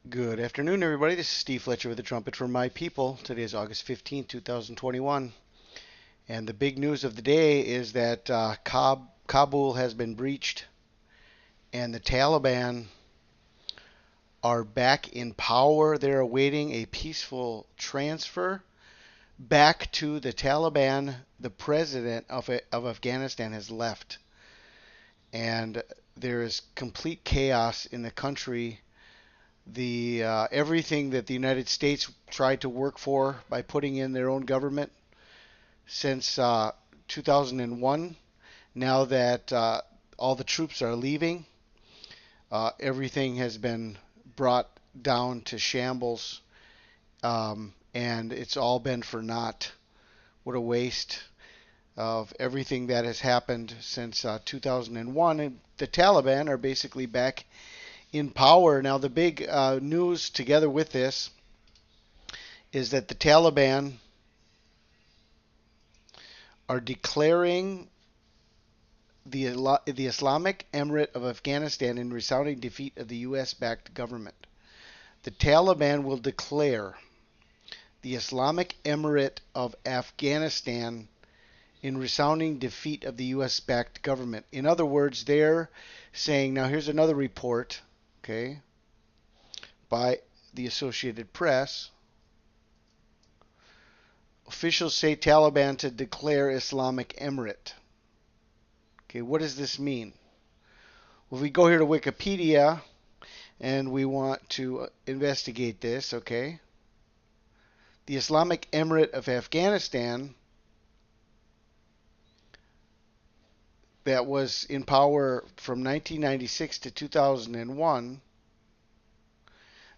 Good afternoon, everybody. This is Steve Fletcher with the Trumpet for My People. Today is August 15th, 2021. And the big news of the day is that Kabul has been breached and the Taliban are back in power. They're awaiting a peaceful transfer back to the Taliban. The president of Afghanistan has left. And there is complete chaos in the country. The everything that the United States tried to work for by putting in their own government since 2001. Now that all the troops are leaving, everything has been brought down to shambles, and it's all been for naught. What a waste of everything that has happened since 2001. And the Taliban are basically back in power. Now, the big news together with this is that the Taliban are declaring the Islamic Emirate of Afghanistan in resounding defeat of the U.S.-backed government. The Taliban will declare the Islamic Emirate of Afghanistan in resounding defeat of the U.S.-backed government. In other words, they're saying, now here's another report, okay, by the Associated Press. Officials say Taliban to declare Islamic Emirate. Okay, what does this mean? Well, we go here to Wikipedia and we want to investigate this, okay? The Islamic Emirate of Afghanistan, that was in power from 1996 to 2001.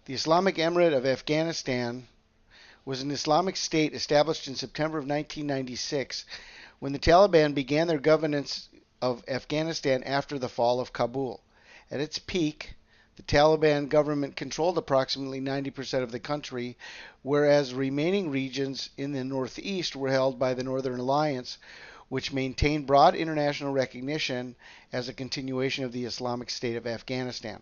The Islamic Emirate of Afghanistan was an Islamic state established in September of 1996 when the Taliban began their governance of Afghanistan after the fall of Kabul. At its peak, the Taliban government controlled approximately 90% of the country, whereas remaining regions in the northeast were held by the Northern Alliance, which maintained broad international recognition as a continuation of the Islamic State of Afghanistan.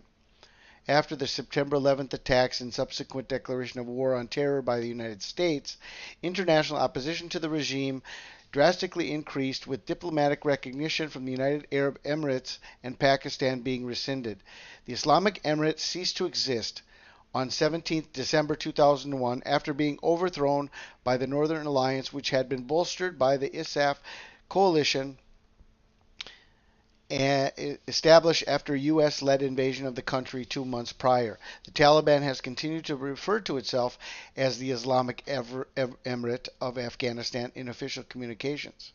After the September 11th attacks and subsequent declaration of war on terror by the United States, international opposition to the regime drastically increased, with diplomatic recognition from the United Arab Emirates and Pakistan being rescinded. The Islamic Emirate ceased to exist on 17th December 2001 after being overthrown by the Northern Alliance, which had been bolstered by the ISAF coalition established after a U.S.-led invasion of the country 2 months prior. The Taliban has continued to refer to itself as the Islamic Emirate of Afghanistan in official communications.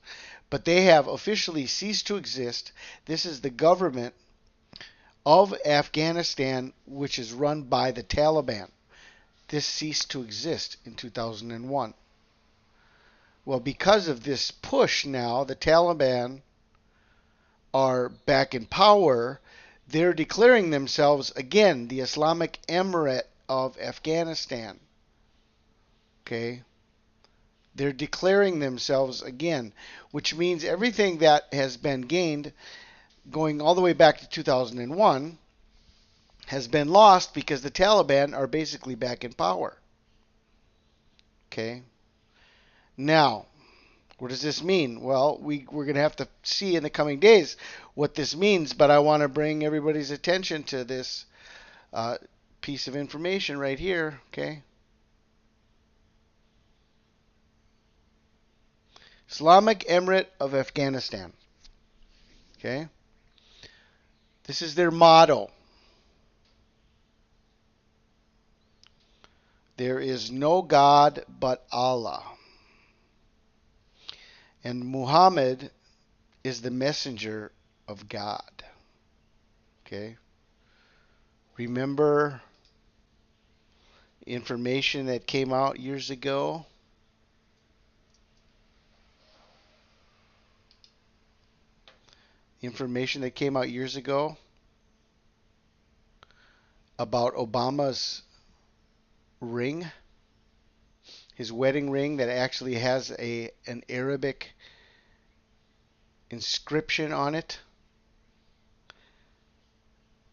But they have officially ceased to exist. This is the government of Afghanistan, which is run by the Taliban. This ceased to exist in 2001. Well, because of this push now, the Taliban are back in power. They're declaring themselves again the Islamic Emirate of Afghanistan. Okay? They're declaring themselves again, which means everything that has been gained going all the way back to 2001 has been lost because the Taliban are basically back in power. Okay? Now, what does this mean? Well, we're going to have to see in the coming days what this means, but I want to bring everybody's attention to this piece of information right here, okay? Islamic Emirate of Afghanistan, okay? This is their motto. There is no God but Allah. And Muhammad is the messenger of God. Okay? Remember information that came out years ago? Information that came out years ago about Obama's ring, his wedding ring that actually has an Arabic inscription on it.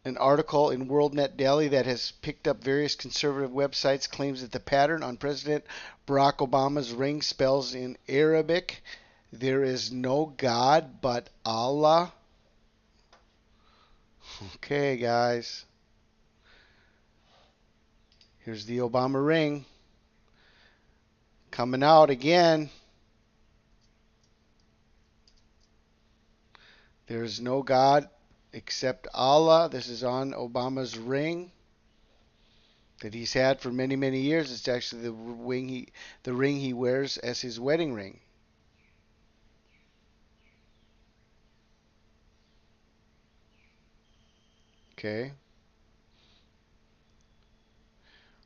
An article in WorldNet Daily that has picked up various conservative websites claims that the pattern on President Barack Obama's ring spells in Arabic, "There is no God but Allah." Okay, guys. Here's the Obama ring coming out again. There's no God except Allah. This is on Obama's ring that he's had for many, many years. It's actually the ring he wears as his wedding ring. Okay.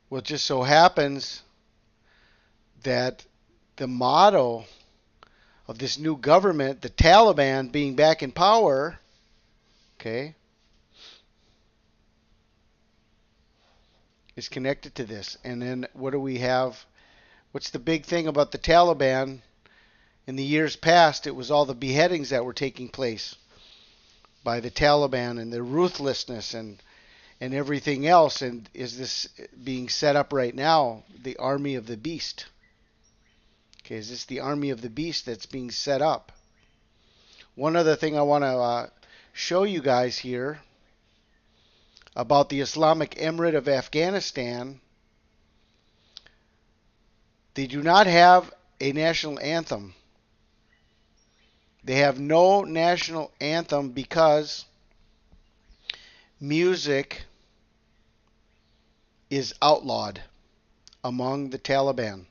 Well, it just so happens that the motto of this new government, the Taliban being back in power, okay, is connected to this. And then what do we have? What's the big thing about the Taliban? In the years past, it was all the beheadings that were taking place by the Taliban and their ruthlessness and everything else. And is this being set up right now, the army of the beast? Okay, is this the army of the beast that's being set up? One other thing I want to show you guys here about the Islamic Emirate of Afghanistan. They do not have a national anthem. They have no national anthem because music is outlawed among the Taliban.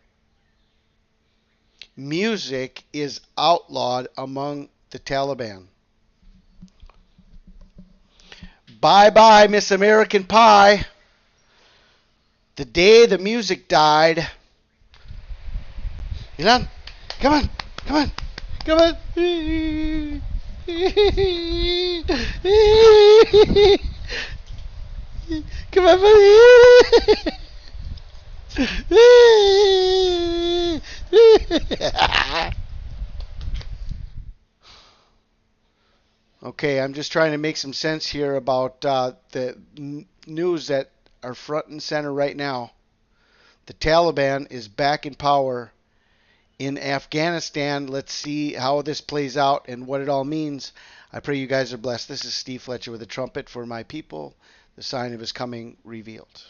Music is outlawed among the Taliban. Bye-bye, Miss American Pie. The day the music died. Elon, come on, come on, come on. Come on, buddy. Okay, I'm just trying to make some sense here about the news that are front and center right now. The Taliban is back in power in Afghanistan. Let's see how this plays out and what it all means. I pray you guys are blessed. This is Steve Fletcher with a trumpet for my people, the sign of his coming revealed.